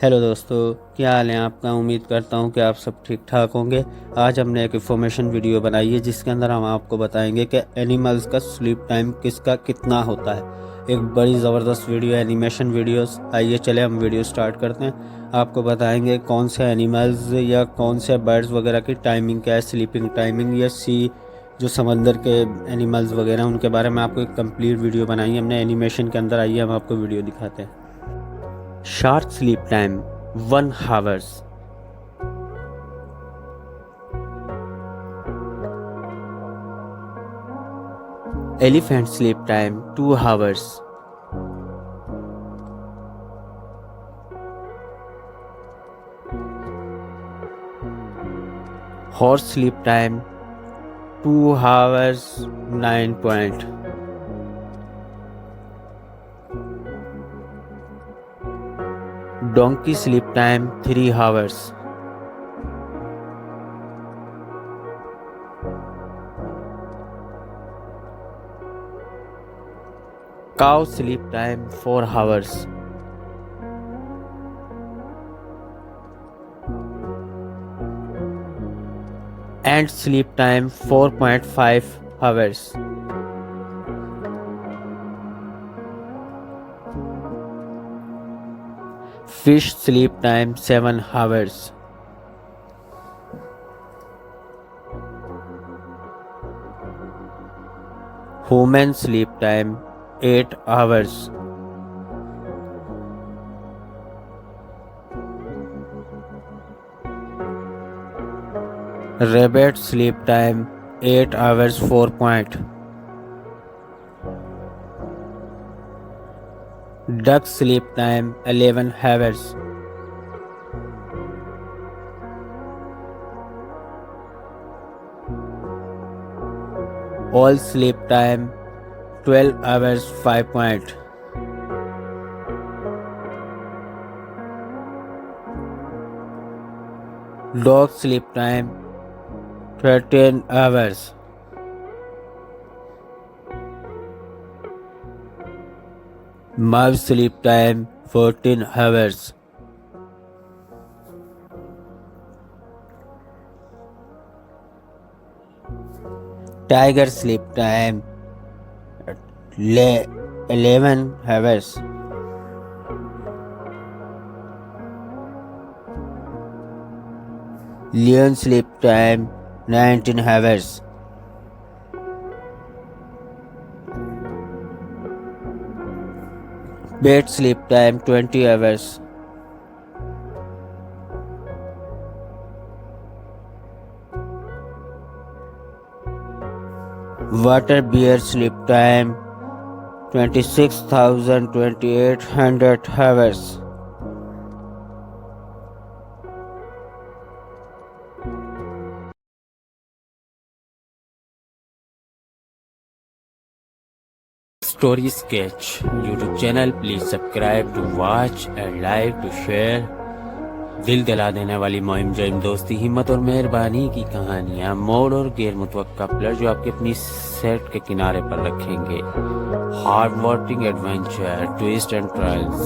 Hello दोस्तों, क्या हाल है आपका। उम्मीद करता हूँ कि आप सब ठीक ठाक होंगे। आज हमने एक इन्फॉर्मेशन वीडियो बनाई है जिसके अंदर हम आपको बताएंगे कि एनिमल्स का स्लीप टाइम किसका कितना होता है। एक बड़ी ज़बरदस्त वीडियो, एनिमेशन वीडियोस। आइए चले हम वीडियो स्टार्ट करते हैं। आपको बताएंगे कौन से एनिमल्स या कौन से बर्ड्स वगैरह की टाइमिंग क्या है, स्लीपिंग टाइमिंग या जो समंदर के एनिमल्स वगैरह उनके बारे में आपको एक कंप्लीट वीडियो बनाई है हमने एनिमेशन के अंदर। आइए हम आपको वीडियो दिखाते हैं। Shark sleep time 1 hours. Elephant sleep time 2 hours. Horse sleep time 2 hours 9 point. Donkey sleep time 3 hours. Cow sleep time 4 hours. Ant sleep time 4.5 hours. Fish sleep time 7 hours. Human sleep time 8 hours. Rabbit sleep time 8 hours 4 point. Duck sleep time 11 hours. Owl sleep time 12 hours 5 point. Dog sleep time 13 hours. Mouse sleep time 14 hours. Tiger sleep time 11 hours. Lion sleep time 19 hours. Bat sleep time 20 hours. Water bear sleep time 26,2800 hours. Story Sketch YouTube channel. Please subscribe to watch and like to share. दिल दिला देने वाली मोहिम jam दोस्ती, हिम्मत और मेहरबानी की कहानियाँ, मोड़ और गैर मुतवक्का प्लर जो आपके अपनी सेट के किनारे पर रखेंगे। Heart warming adventure, twist and trials,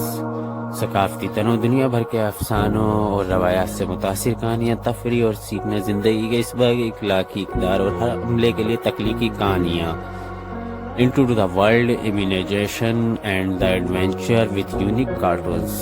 सकाफती तनो, दुनिया भर के अफसानों और रवायात से मुतासिर कहानियाँ, तफरी और सीखने, जिंदगी के इस बाग इखलाकी इक़दार और हर हमले के लिए तख्लीकी कहानियाँ। Into the world, imagination and the adventure with unique cartoons.